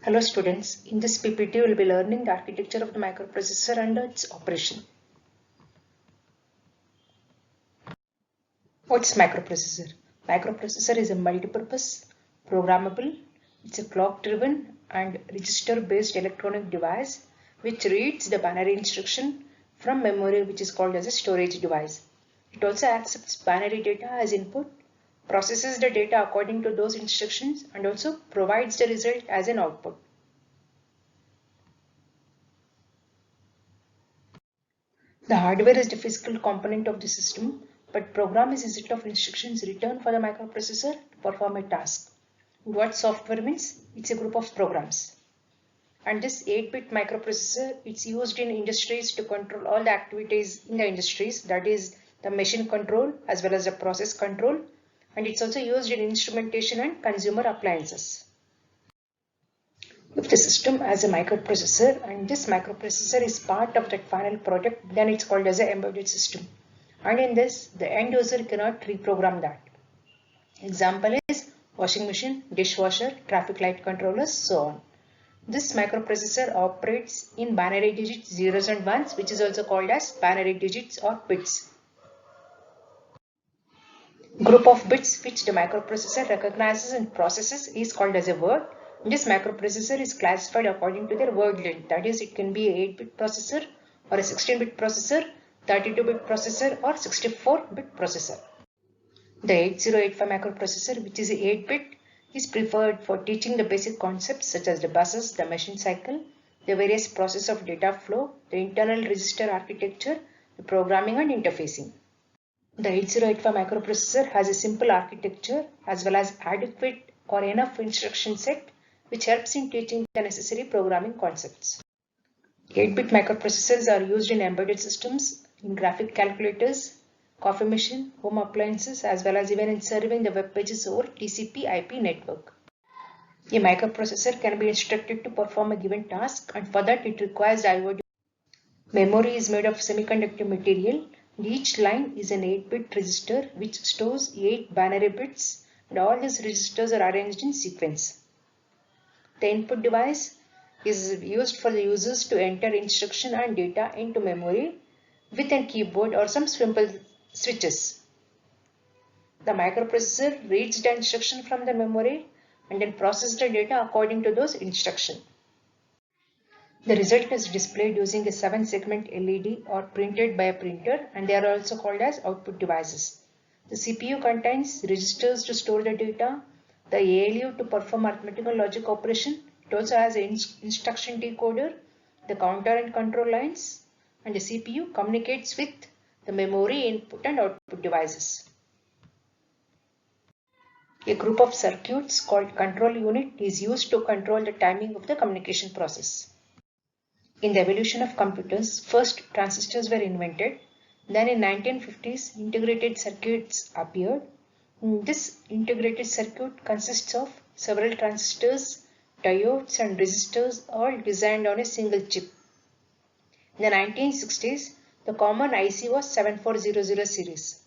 Hello students, in this PPT we will be learning the architecture of the microprocessor and its operation. What's microprocessor? Microprocessor is a multipurpose, programmable, it's a clock driven and register based electronic device which reads the binary instruction from memory, which is called as a storage device. It also accepts binary data as input, processes the data according to those instructions, and also provides the result as an output. The hardware is the physical component of the system, but program is a set of instructions written for the microprocessor to perform a task. What software means? It's a group of programs. And this 8-bit microprocessor, it's used in industries to control all the activities in the industries, that is the machine control as well as the process control, and it's also used in instrumentation and consumer appliances. If the system has a microprocessor and this microprocessor is part of that final product, then it's called as an embedded system. And in this, the end user cannot reprogram that. Example is washing machine, dishwasher, traffic light controllers, so on. This microprocessor operates in binary digits 0s and 1s, which is also called as binary digits or bits. Group of bits which the microprocessor recognizes and processes is called as a word. This microprocessor is classified according to their word length, that is, it can be a 8-bit processor or a 16-bit processor, 32-bit processor or 64-bit processor. The 8085 microprocessor, which is a 8-bit, is preferred for teaching the basic concepts such as the buses, the machine cycle, the various process of data flow, the internal register architecture, the programming and interfacing. The 8085 microprocessor has a simple architecture as well as adequate or enough instruction set which helps in teaching the necessary programming concepts. 8-bit microprocessors are used in embedded systems, in graphic calculators, coffee machine, home appliances, as well as even in serving the web pages over TCP/IP network. A microprocessor can be instructed to perform a given task, and for that it requires I/O. Memory is made of semiconductor material, and each line is an 8-bit register which stores 8 binary bits, and all these registers are arranged in sequence. The input device is used for the users to enter instruction and data into memory with a keyboard or some simple switches. The microprocessor reads the instruction from the memory and then processes the data according to those instructions. The result is displayed using a 7-segment LED or printed by a printer, and they are also called as output devices. The CPU contains registers to store the data, the ALU to perform arithmetical logic operation. It also has an instruction decoder, the counter and control lines, and the CPU communicates with the memory input and output devices. A group of circuits called control unit is used to control the timing of the communication process. In the evolution of computers, first transistors were invented. Then in 1950s, integrated circuits appeared. This integrated circuit consists of several transistors, diodes and resistors all designed on a single chip. In the 1960s, the common IC was 7400 series.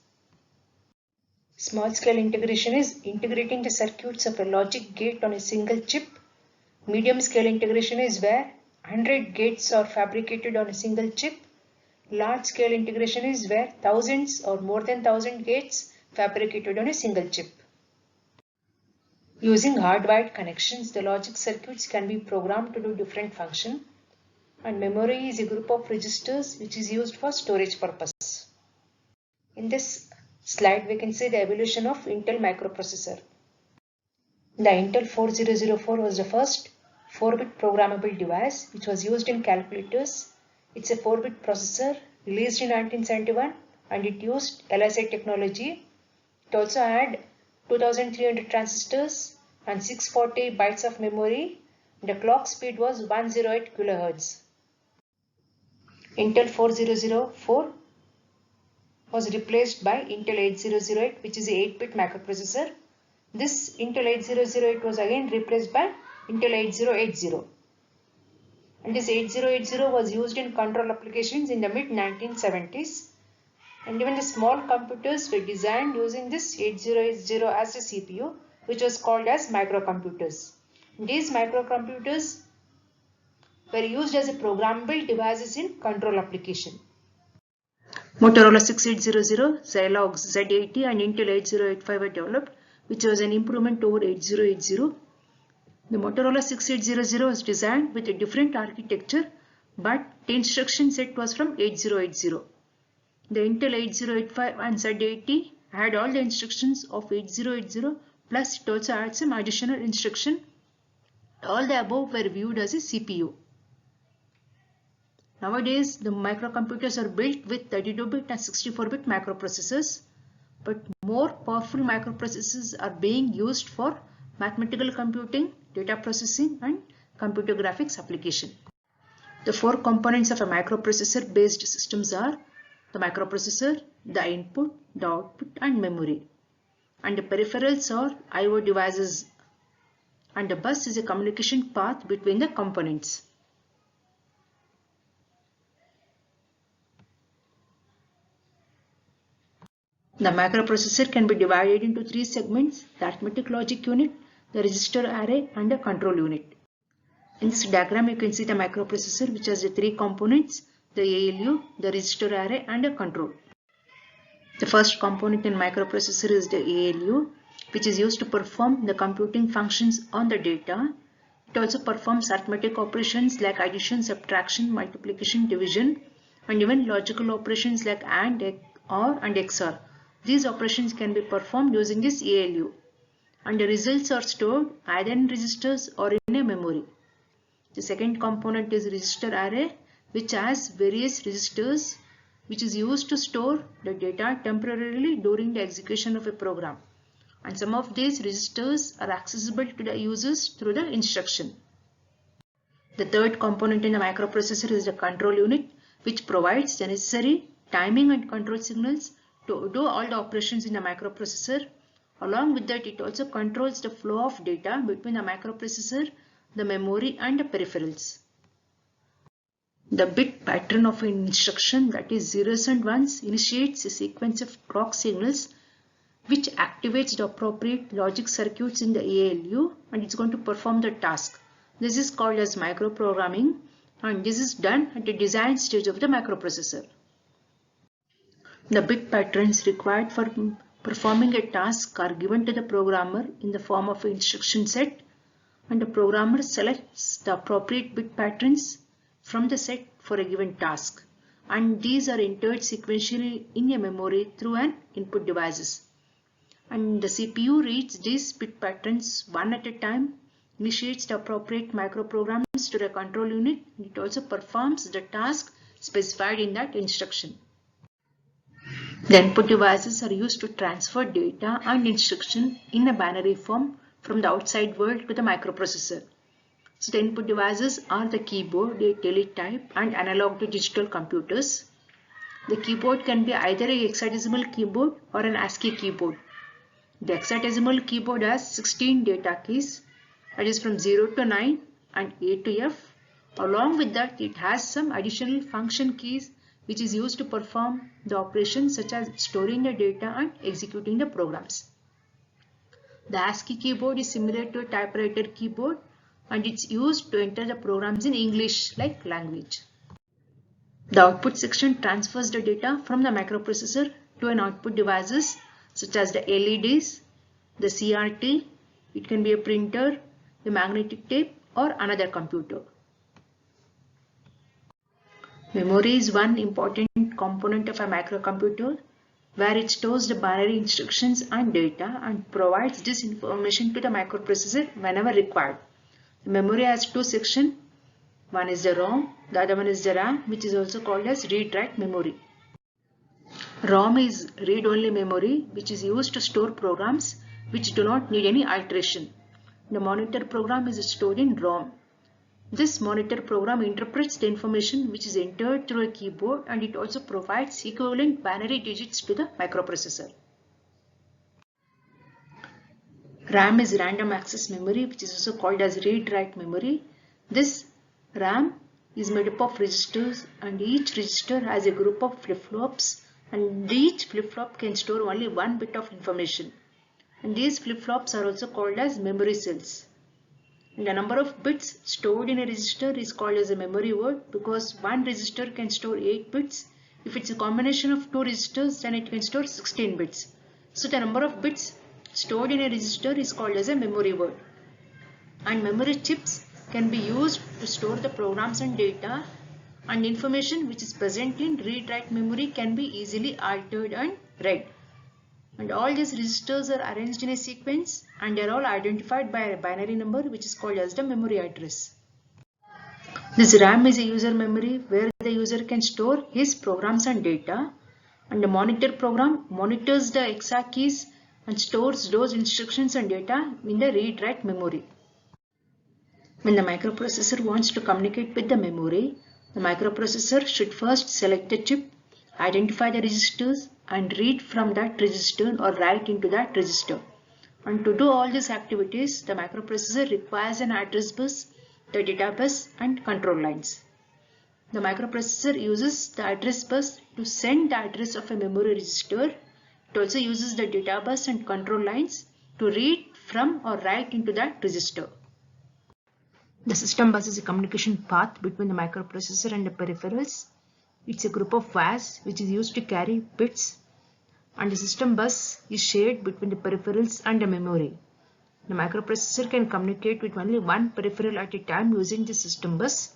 Small scale integration is integrating the circuits of a logic gate on a single chip. Medium scale integration is where 100 gates are fabricated on a single chip. Large scale integration is where thousands or more than 1000 gates fabricated on a single chip. Using hardwired connections, the logic circuits can be programmed to do different functions, and memory is a group of registers which is used for storage purpose. In this slide, we can see the evolution of Intel microprocessor. The Intel 4004 was the first 4-bit programmable device which was used in calculators. It's a 4-bit processor released in 1971, and it used LSI technology. It also had 2300 transistors and 640 bytes of memory. The clock speed was 108 kHz. Intel 4004 was replaced by Intel 8008, which is a 8-bit microprocessor. This Intel 8008 was again replaced by Intel 8080. And this 8080 was used in control applications in the mid-1970s. And even the small computers were designed using this 8080 as a CPU, which was called as microcomputers. These microcomputers were used as a programmable devices in control application. Motorola 6800, Zilog Z80 and Intel 8085 were developed, which was an improvement over 8080. The Motorola 6800 was designed with a different architecture, but the instruction set was from 8080. The Intel 8085 and Z80 had all the instructions of 8080, plus it also had some additional instruction. All the above were viewed as a CPU. Nowadays, the microcomputers are built with 32-bit and 64-bit microprocessors, but more powerful microprocessors are being used for mathematical computing, data processing, and computer graphics application. The four components of a microprocessor based systems are the microprocessor, the input, the output, and memory. And the peripherals are I/O devices, and the bus is a communication path between the components. The microprocessor can be divided into three segments: the arithmetic logic unit, the register array, and the control unit. In this diagram, you can see the microprocessor, which has the three components: the ALU, the register array, and a control. The first component in microprocessor is the ALU, which is used to perform the computing functions on the data. It also performs arithmetic operations like addition, subtraction, multiplication, division, and even logical operations like AND, OR, and XOR. These operations can be performed using this ALU, and the results are stored either in registers or in a memory. The second component is register array, which has various registers which is used to store the data temporarily during the execution of a program. And some of these registers are accessible to the users through the instruction. The third component in the microprocessor is the control unit, which provides the necessary timing and control signals to do all the operations in the microprocessor. Along with that, it also controls the flow of data between the microprocessor, the memory, and the peripherals. The bit pattern of an instruction, that is zeros and ones, initiates a sequence of clock signals which activates the appropriate logic circuits in the ALU, and it's going to perform the task. This is called as microprogramming, and this is done at the design stage of the microprocessor. The bit patterns required for performing a task are given to the programmer in the form of an instruction set, and the programmer selects the appropriate bit patterns from the set for a given task, and these are entered sequentially in a memory through an input devices. And the CPU reads these bit patterns one at a time, initiates the appropriate microprograms to the control unit, and it also performs the task specified in that instruction. The input devices are used to transfer data and instruction in a binary form from the outside world to the microprocessor. So the input devices are the keyboard, a teletype, and analog to digital computers. The keyboard can be either a hexadecimal keyboard or an ASCII keyboard. The hexadecimal keyboard has 16 data keys, that is from 0 to 9 and A to F. Along with that, it has some additional function keys which is used to perform the operations such as storing the data and executing the programs. The ASCII keyboard is similar to a typewriter keyboard, and it's used to enter the programs in English like language. The output section transfers the data from the microprocessor to an output devices such as the LEDs, the CRT, it can be a printer, the magnetic tape, or another computer. Memory is one important component of a microcomputer where it stores the binary instructions and data and provides this information to the microprocessor whenever required. The memory has two sections. One is the ROM, the other one is the RAM, which is also called as read-write memory. ROM is read-only memory which is used to store programs which do not need any alteration. The monitor program is stored in ROM. This monitor program interprets the information which is entered through a keyboard, and it also provides equivalent binary digits to the microprocessor. RAM is random access memory, which is also called as read-write memory. This RAM is made up of registers, and each register has a group of flip-flops, and each flip-flop can store only one bit of information. And these flip-flops are also called as memory cells. The number of bits stored in a register is called as a memory word because one register can store 8 bits. If it's a combination of two registers, then it can store 16 bits. So the number of bits stored in a register is called as a memory word. And memory chips can be used to store the programs and data, and information which is present in read-write memory can be easily altered and read. And all these registers are arranged in a sequence and they are all identified by a binary number which is called as the memory address. This RAM is a user memory where the user can store his programs and data, and the monitor program monitors the EXA keys and stores those instructions and data in the read-write memory. When the microprocessor wants to communicate with the memory, the microprocessor should first select the chip, identify the registers, and read from that register or write into that register. And to do all these activities, the microprocessor requires an address bus, the data bus, and control lines. The microprocessor uses the address bus to send the address of a memory register. It also uses the data bus and control lines to read from or write into that register. The system bus is a communication path between the microprocessor and the peripherals. It's a group of wires which is used to carry bits, and the system bus is shared between the peripherals and the memory. The microprocessor can communicate with only one peripheral at a time using the system bus.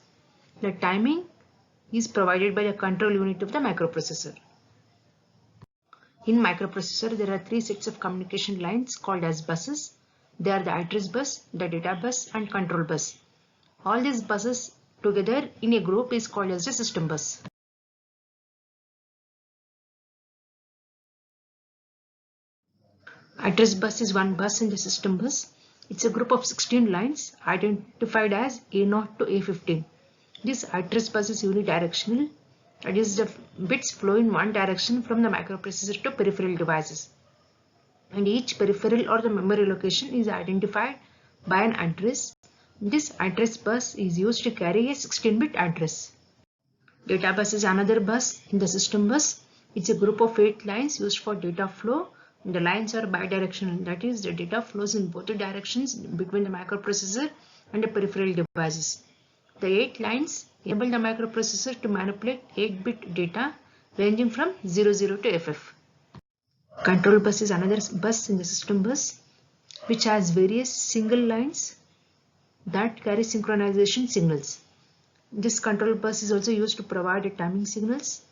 The timing is provided by the control unit of the microprocessor. In microprocessor, there are three sets of communication lines called as buses. They are the address bus, the data bus, and control bus. All these buses together in a group is called as the system bus. Address bus is one bus in the system bus. It's a group of 16 lines identified as A0 to A15. This address bus is unidirectional. That is, the bits flow in one direction from the microprocessor to peripheral devices. And each peripheral or the memory location is identified by an address. This address bus is used to carry a 16-bit address. Data bus is another bus in the system bus. It's a group of 8 lines used for data flow. The lines are bidirectional. That is, the data flows in both the directions between the microprocessor and the peripheral devices. The 8 lines enable the microprocessor to manipulate 8-bit data ranging from 00 to FF. Control bus is another bus in the system bus which has various single lines that carry synchronization signals. This control bus is also used to provide timing signals,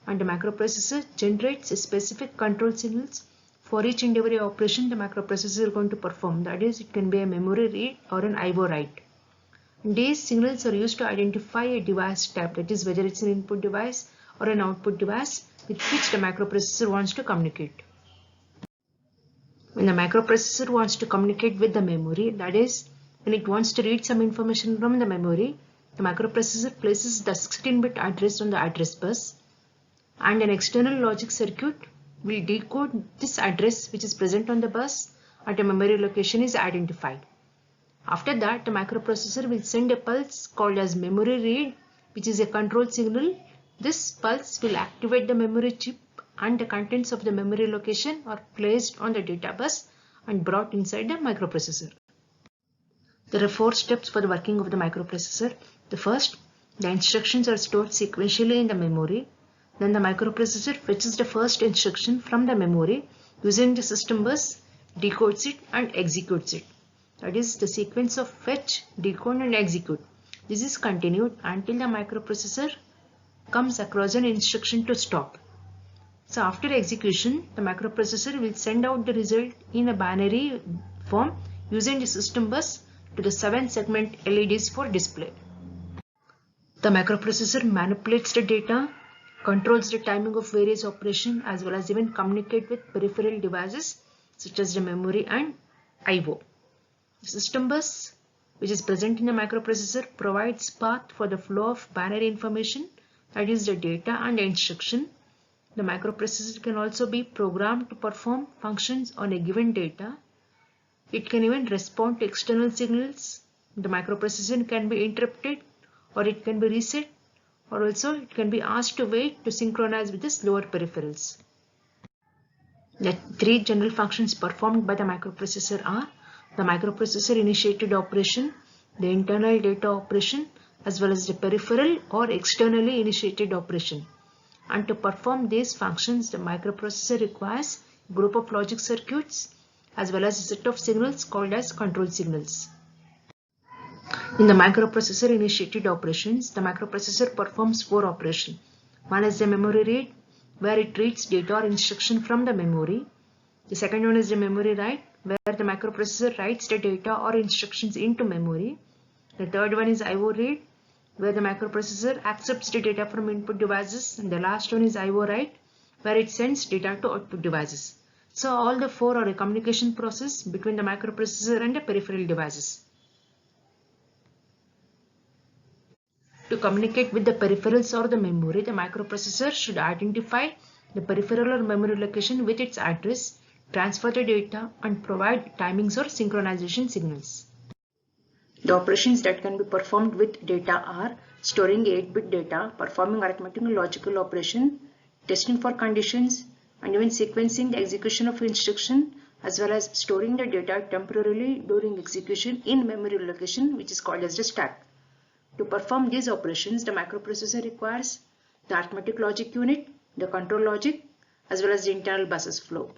and the microprocessor generates specific control signals for each and every operation the microprocessor is going to perform. That is, it can be a memory read or an IO write. These signals are used to identify a device type, that is, whether it's an input device or an output device with which the microprocessor wants to communicate. When the microprocessor wants to communicate with the memory, that is, when it wants to read some information from the memory, the microprocessor places the 16-bit address on the address bus, and an external logic circuit will decode this address which is present on the bus at a memory location is identified. After that, the microprocessor will send a pulse called as memory read, which is a control signal. This pulse will activate the memory chip, and the contents of the memory location are placed on the data bus and brought inside the microprocessor. There are 4 steps for the working of the microprocessor. The first, the instructions are stored sequentially in the memory. Then the microprocessor fetches the first instruction from the memory using the system bus, decodes it and executes it. That is the sequence of fetch, decode and execute. This is continued until the microprocessor comes across an instruction to stop. So after execution, the microprocessor will send out the result in a binary form using the system bus to the 7-segment LEDs for display. The microprocessor manipulates the data, controls the timing of various operations, as well as even communicate with peripheral devices such as the memory and IO. The system bus, which is present in the microprocessor, provides path for the flow of binary information, that is the data and the instruction. The microprocessor can also be programmed to perform functions on a given data. It can even respond to external signals. The microprocessor can be interrupted, or it can be reset, or also it can be asked to wait to synchronize with the slower peripherals. The 3 general functions performed by the microprocessor are: the microprocessor initiated operation, the internal data operation as well as the peripheral or externally initiated operation. And to perform these functions, the microprocessor requires a group of logic circuits as well as a set of signals called as control signals. In the microprocessor initiated operations, the microprocessor performs 4 operations. One is the memory read, where it reads data or instruction from the memory. The second one is the memory write, where the microprocessor writes the data or instructions into memory. The third one is IO read, where the microprocessor accepts the data from input devices. And the last one is IO write, where it sends data to output devices. So all the 4 are a communication process between the microprocessor and the peripheral devices. To communicate with the peripherals or the memory, the microprocessor should identify the peripheral or memory location with its address, transfer the data, and provide timings or synchronization signals. The operations that can be performed with data are storing 8-bit data, performing arithmetic and logical operation, testing for conditions, and even sequencing the execution of instruction, as well as storing the data temporarily during execution in memory location, which is called as the stack. To perform these operations, the microprocessor requires the arithmetic logic unit, the control logic, as well as the internal buses flow.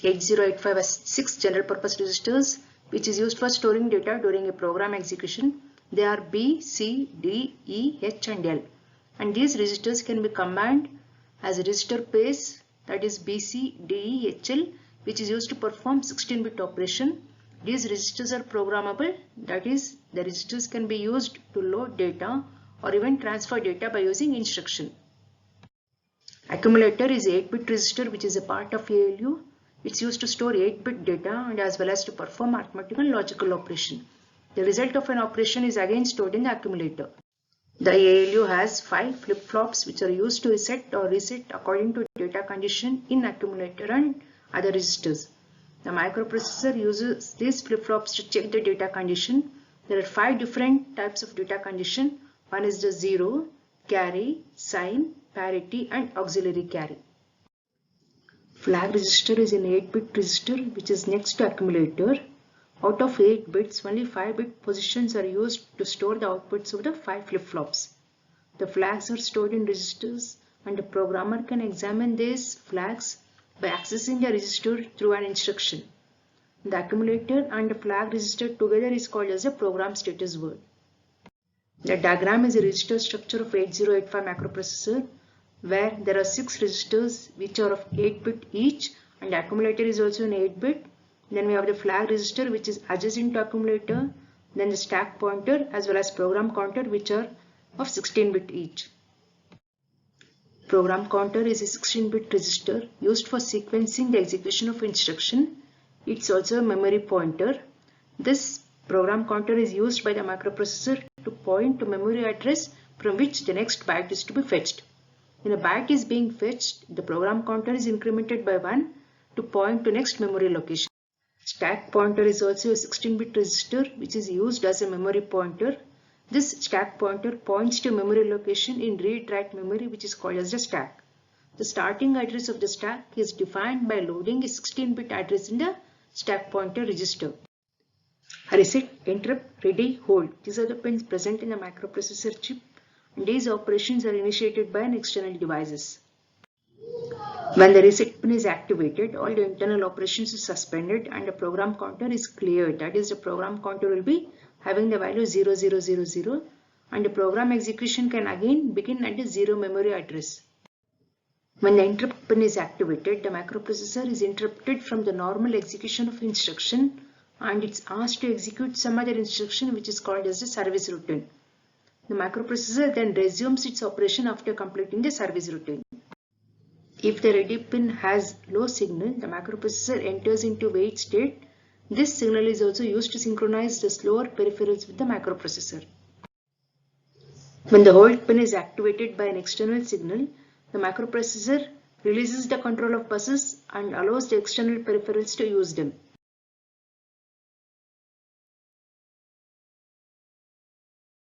8085 has 6 general purpose registers, which is used for storing data during a program execution. They are B, C, D, E, H, and L. And these registers can be combined as a register pairs, that is B, C, D, E, H, L, which is used to perform 16-bit operation. These registers are programmable, that is, the registers can be used to load data or even transfer data by using instruction. Accumulator is a 8-bit register which is a part of ALU. It's used to store 8-bit data and as well as to perform arithmetic and logical operation. The result of an operation is again stored in the accumulator. The ALU has 5 flip-flops which are used to reset or reset according to data condition in accumulator and other registers. The microprocessor uses these flip-flops to check the data condition. There are 5 different types of data condition. One is the 0, carry, sign, parity, and auxiliary carry. Flag register is an 8-bit register which is next to accumulator. Out of 8 bits, only 5-bit positions are used to store the outputs of the 5 flip-flops. The flags are stored in registers and the programmer can examine these flags by accessing the register through an instruction. The accumulator and the flag register together is called as a program status word. The diagram is a register structure of 8085 microprocessor where there are 6 registers which are of 8-bit each and the accumulator is also an 8-bit. Then we have the flag register which is adjacent to accumulator, then the stack pointer as well as program counter which are of 16-bit each. Program counter is a 16-bit register used for sequencing the execution of instruction. It's also a memory pointer. This program counter is used by the microprocessor to point to memory address from which the next byte is to be fetched. When a byte is being fetched, the program counter is incremented by 1 to point to next memory location. Stack pointer is also a 16-bit register which is used as a memory pointer. This stack pointer points to memory location in read-write memory which is called as the stack. The starting address of the stack is defined by loading a 16-bit address in the stack pointer register. Reset, interrupt, ready, hold. These are the pins present in the microprocessor chip and these operations are initiated by an external devices. When the reset pin is activated, all the internal operations are suspended and the program counter is cleared. That is, the program counter will be having the value 0000 and the program execution can again begin at the 0 memory address. When the interrupt pin is activated, the microprocessor is interrupted from the normal execution of instruction and it's asked to execute some other instruction which is called as the service routine. The microprocessor then resumes its operation after completing the service routine. If the ready pin has low signal, the microprocessor enters into wait state. This signal is also used to synchronize the slower peripherals with the microprocessor. When the hold pin is activated by an external signal, the microprocessor releases the control of buses and allows the external peripherals to use them.